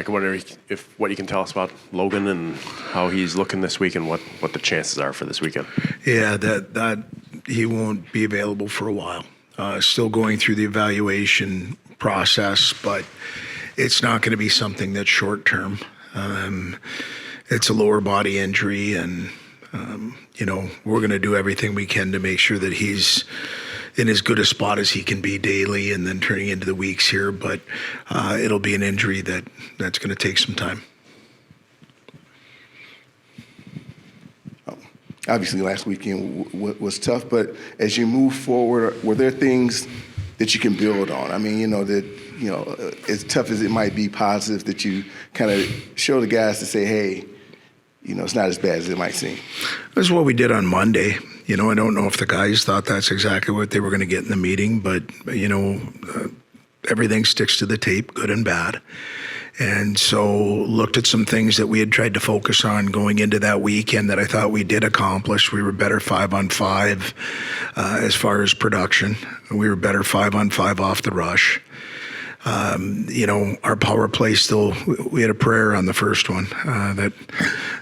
Like, I wonder if what you can tell us about Logan and how he's looking this week and what the chances are for this weekend. Yeah, that he won't be available for a while. Still going through the evaluation process, but it's not going to be something that's short term. It's a lower body injury, and we're going to do everything we can to make sure that he's in as good a spot as he can be daily and then turning into the weeks here. But it'll be an injury that's going to take some time. Obviously, last weekend was tough, but as you move forward, were there things that you can build on? I mean, as tough as it might be, positive that you kind of show the guys to say, hey, it's not as bad as it might seem. That's what we did on Monday. I don't know if the guys thought that's exactly what they were going to get in the meeting, but, everything sticks to the tape, good and bad. And so looked at some things that we had tried to focus on going into that weekend that I thought we did accomplish. We were better 5-on-5 as far as production. We were better 5-on-5 off the rush. Our power play still, we had a prayer on the first one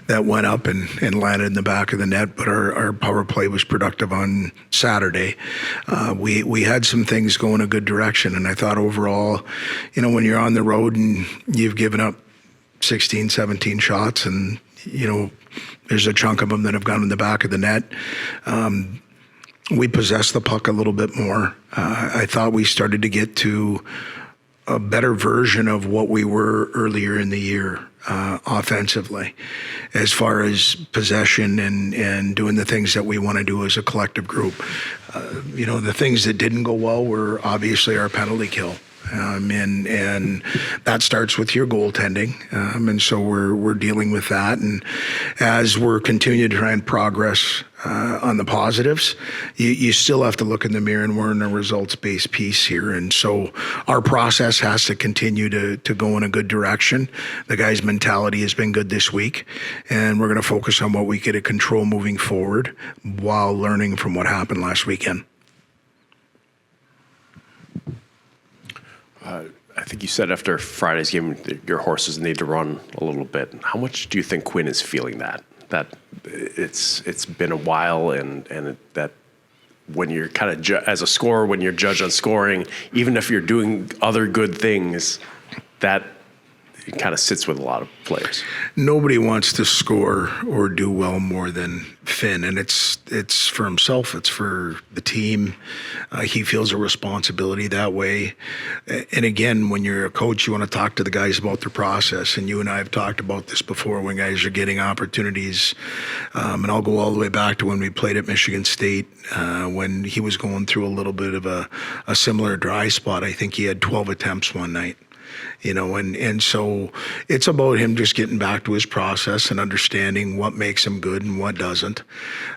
that went up and landed in the back of the net, but our power play was productive on Saturday. We had some things go in a good direction, and I thought overall, when you're on the road and you've given up 16, 17 shots and, there's a chunk of them that have gone in the back of the net, we possessed the puck a little bit more. I thought we started to get to a better version of what we were earlier in the year offensively, as far as possession and doing the things that we want to do as a collective group. The things that didn't go well were obviously our penalty kill. And that starts with your goaltending. And so we're dealing with that. And as we're continuing to try and progress on the positives, you still have to look in the mirror, and we're in a results-based piece here. And so our process has to continue to go in a good direction. The guys' mentality has been good this week, and we're going to focus on what we get to control moving forward while learning from what happened last weekend. I think you said after Friday's game your horses need to run a little bit. How much do you think Quinn is feeling that it's been a while and that when you're kind of as a scorer, when you're judged on scoring, even if you're doing other good things, that it kind of sits with a lot of players. Nobody wants to score or do well more than Finn, and it's for himself, it's for the team. He feels a responsibility that way. And again, when you're a coach, you want to talk to the guys about their process, and you and I have talked about this before when guys are getting opportunities. And I'll go all the way back to when we played at Michigan State, when he was going through a little bit of a similar dry spot. I think he had 12 attempts one night. And so it's about him just getting back to his process and understanding what makes him good and what doesn't.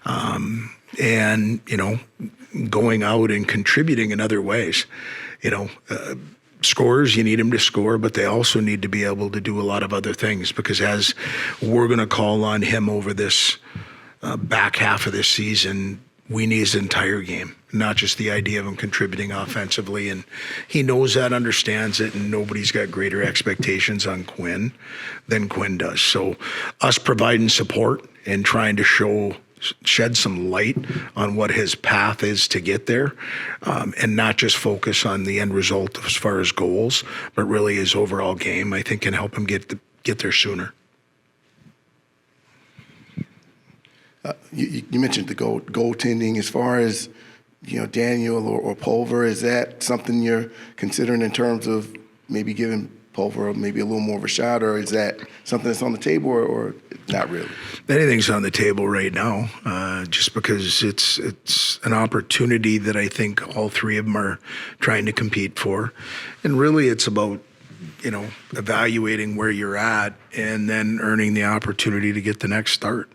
And going out and contributing in other ways. Scorers, you need them to score, but they also need to be able to do a lot of other things, because as we're going to call on him over this back half of this season, we need his entire game, not just the idea of him contributing offensively. And he knows that, understands it, and nobody's got greater expectations on Quinn than Quinn does. So us providing support and trying to shed some light on what his path is to get there, and not just focus on the end result as far as goals, but really his overall game, I think can help him get there sooner. You mentioned the goaltending. As far as Daniel or Pulver, is that something you're considering in terms of maybe giving Pulver maybe a little more of a shot, or is that something that's on the table, or not really? Anything's on the table right now, just because it's an opportunity that I think all three of them are trying to compete for, and really it's about evaluating where you're at and then earning the opportunity to get the next start.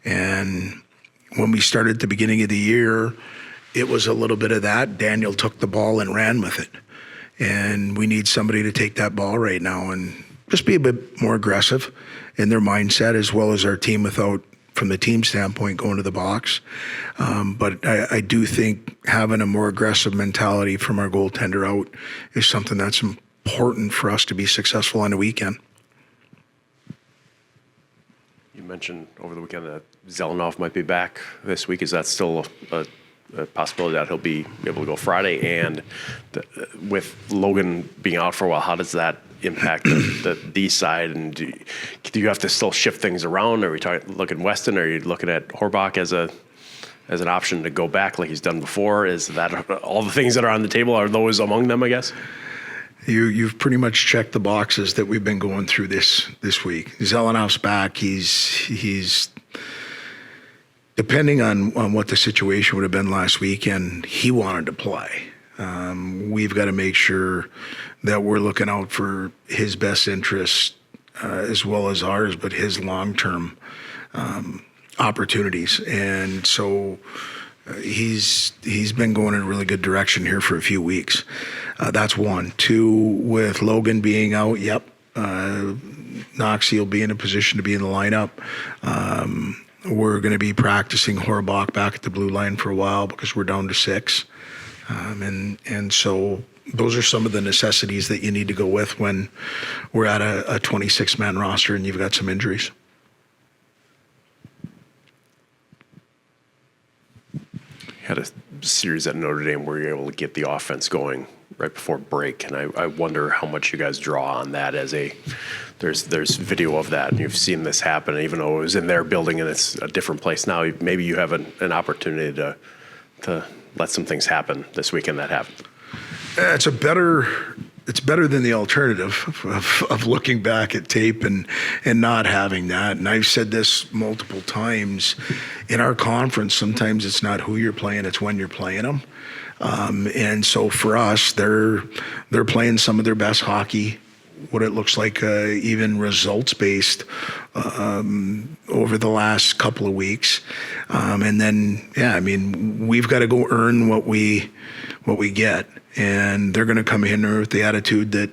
And when we started at the beginning of the year, it was a little bit of that. Daniel took the ball and ran with it. And we need somebody to take that ball right now and just be a bit more aggressive in their mindset, as well as our team without, from the team standpoint, going to the box. But I do think having a more aggressive mentality from our goaltender out is something that's important for us to be successful on the weekend. You mentioned over the weekend that Zelenov might be back this week. Is that still a possibility that he'll be able to go Friday? And with Logan being out for a while, how does that impact the D side? And do you have to still shift things around? Are we looking Weston? Are you looking at Horbach as an option to go back like he's done before? Is that all the things that are on the table? Are those among them, I guess? You've pretty much checked the boxes that we've been going through this week. Zelenov's back. He's depending on what the situation would have been last weekend, he wanted to play. We've got to make sure that we're looking out for his best interests as well as ours, but his long-term opportunities. And so he's been going in a really good direction here for a few weeks. That's one. Two, with Logan being out, Knoxie will be in a position to be in the lineup. We're going to be practicing Horbach back at the blue line for a while because we're down to 6. And so those are some of the necessities that you need to go with when we're at a 26-man roster and you've got some injuries. You had a series at Notre Dame where you're able to get the offense going right before break, and I wonder how much you guys draw on that as there's video of that, and you've seen this happen, even though it was in their building and it's a different place now. Maybe you have an opportunity to let some things happen this weekend that happened. It's better than the alternative of looking back at tape and not having that. And I've said this multiple times in our conference. Sometimes it's not who you're playing; it's when you're playing them. And so for us, they're playing some of their best hockey. What it looks like, even results-based over the last couple of weeks, and then we've got to go earn what we get, and they're going to come in there with the attitude that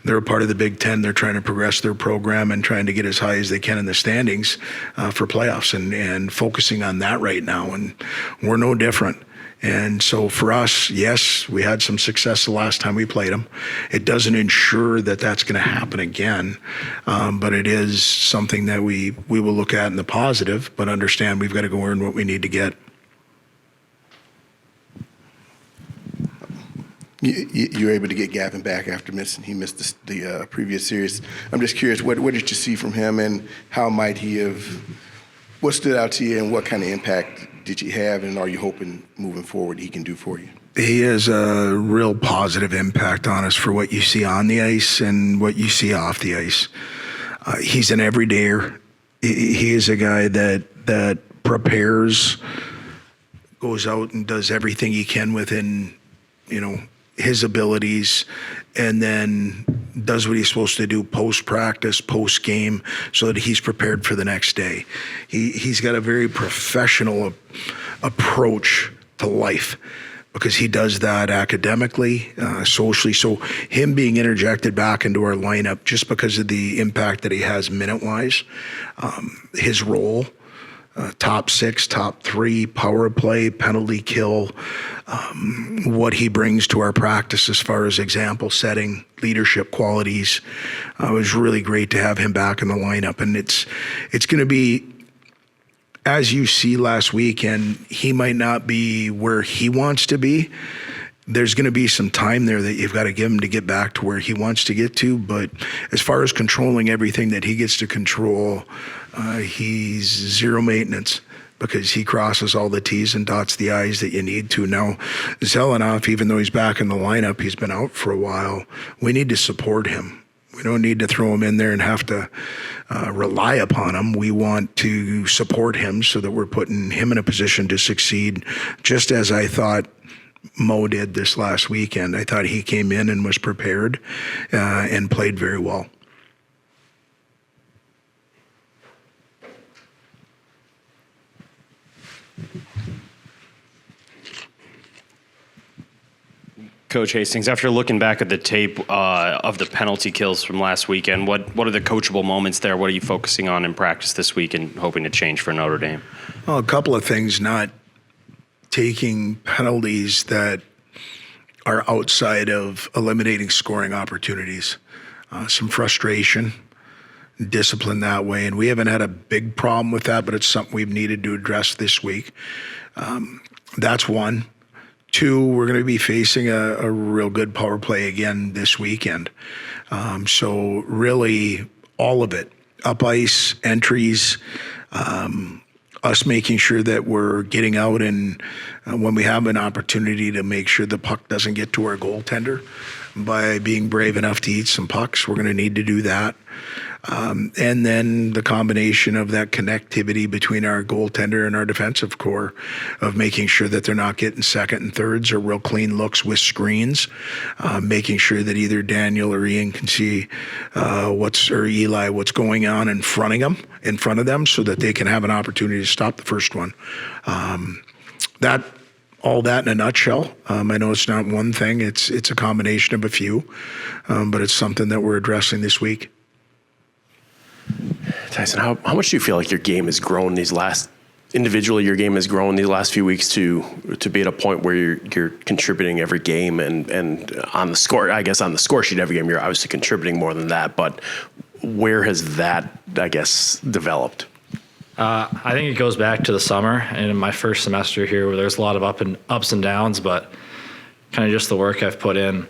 they're a part of the Big Ten. They're trying to progress their program and trying to get as high as they can in the standings for playoffs, and focusing on that right now. And we're no different. And so for us, yes, we had some success the last time we played them. It doesn't ensure that that's going to happen again, but it is something that we will look at in the positive, but understand we've got to go earn what we need to get. You're able to get Gavin back after he missed the previous series. I'm just curious, what did you see from him, and how might he have? What stood out to you, and what kind of impact did you have, and are you hoping moving forward he can do for you? He has a real positive impact on us for what you see on the ice and what you see off the ice. He's an everydayer. He is a guy that prepares, goes out and does everything he can within, his abilities, and then does what he's supposed to do post-practice, post-game, so that he's prepared for the next day. He's got a very professional approach to life because he does that academically, socially. So him being interjected back into our lineup just because of the impact that he has minute-wise, his role, top 6, top 3, power play, penalty kill, what he brings to our practice as far as example setting, leadership qualities. It was really great to have him back in the lineup. And it's going to be, as you see last week, and he might not be where he wants to be. There's going to be some time there that you've got to give him to get back to where he wants to get to. But as far as controlling everything that he gets to control, he's zero maintenance because he crosses all the T's and dots the I's that you need to. Now, Zelenov, even though he's back in the lineup, he's been out for a while. We need to support him. We don't need to throw him in there and have to rely upon him. We want to support him so that we're putting him in a position to succeed, just as I thought Mo did this last weekend. I thought he came in and was prepared and played very well. Coach Hastings, after looking back at the tape of the penalty kills from last weekend, what are the coachable moments there? What are you focusing on in practice this week and hoping to change for Notre Dame? Well, a couple of things. Not taking penalties that are outside of eliminating scoring opportunities. Some frustration disciplined that way. And we haven't had a big problem with that, but it's something we've needed to address this week. That's one. Two, we're going to be facing a real good power play again this weekend. So really all of it, up ice, entries, us making sure that we're getting out and when we have an opportunity to make sure the puck doesn't get to our goaltender by being brave enough to eat some pucks, we're going to need to do that. And then the combination of that connectivity between our goaltender and our defensive core of making sure that they're not getting second and thirds or real clean looks with screens, making sure that either Daniel or Ian can see or Eli what's going on in front of them so that they can have an opportunity to stop the first one. All that in a nutshell. I know it's not one thing, it's a combination of a few, but it's something that we're addressing this week. Tyson, how much do you feel like your game has grown individually, your game has grown these last few weeks to be at a point where you're contributing every game and on the score sheet every game, you're obviously contributing more than that, but where has that, I guess, developed? I think it goes back to the summer and in my first semester here where there's a lot of ups and downs, but kind of just the work I've put in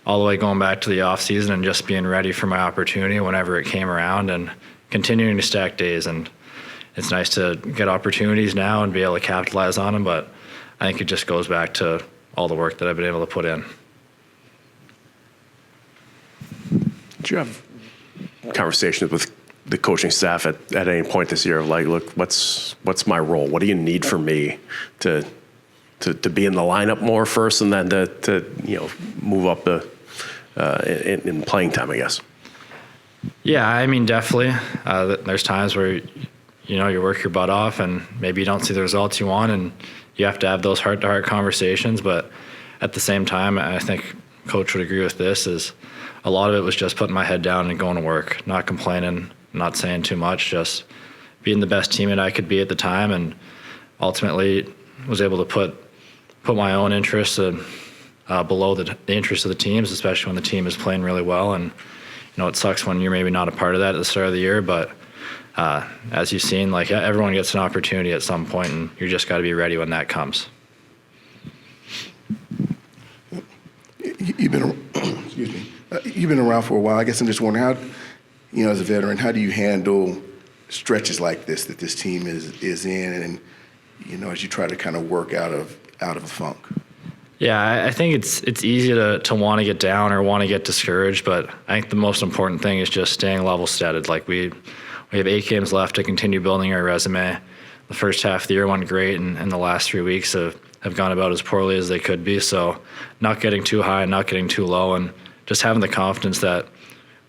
all the way going back to the off season and just being ready for my opportunity whenever it came around and continuing to stack days. And it's nice to get opportunities now and be able to capitalize on them, but I think it just goes back to all the work that I've been able to put in. Did you have conversations with the coaching staff at any point this year of like, look, what's my role? What do you need from me to be in the lineup more first and then to move up in playing time, I guess? Yeah, I mean, definitely. There's times where, you work your butt off and maybe you don't see the results you want and you have to have those heart-to-heart conversations. But at the same time, I think Coach would agree with this, is a lot of it was just putting my head down and going to work, not complaining, not saying too much, just being the best teammate I could be at the time, and ultimately was able to put my own interests below the interests of the teams, especially when the team is playing really well. And it sucks when you're maybe not a part of that at the start of the year, but as you've seen, like everyone gets an opportunity at some point, and you just got to be ready when that comes. You've been, excuse me. You've been around for a while. I guess I'm just wondering how, as a veteran, how do you handle stretches like this that this team is in, and as you try to kind of work out of a funk? Yeah, I think it's easy to want to get down or want to get discouraged, but I think the most important thing is just staying level-steaded. Like we have 8 games left to continue building our resume. The first half of the year went great, and the last 3 weeks have gone about as poorly as they could be. So not getting too high, not getting too low, and just having the confidence that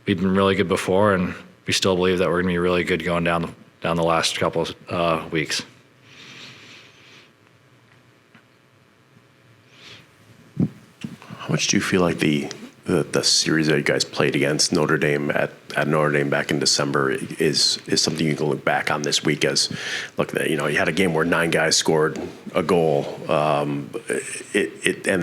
we've been really good before, and we still believe that we're going to be really good going down the last couple of weeks. How much do you feel like the series that you guys played against Notre Dame at Notre Dame back in December is something you can look back on this week as, look, you had a game where 9 guys scored a goal, and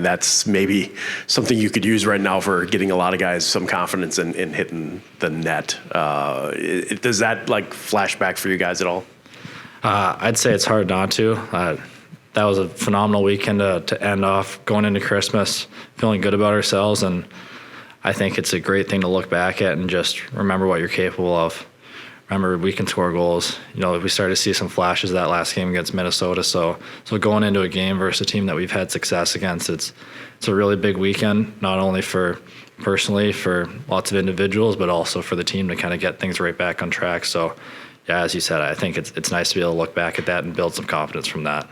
that's maybe something you could use right now for getting a lot of guys some confidence in hitting the net. Does that flash back for you guys at all? I'd say it's hard not to. That was a phenomenal weekend to end off going into Christmas, feeling good about ourselves. And I think it's a great thing to look back at and just remember what you're capable of. Remember, we can score goals. We started to see some flashes of that last game against Minnesota. So going into a game versus a team that we've had success against, it's a really big weekend, not only for personally for lots of individuals, but also for the team to kind of get things right back on track. So, yeah, as you said, I think it's nice to be able to look back at that and build some confidence from that.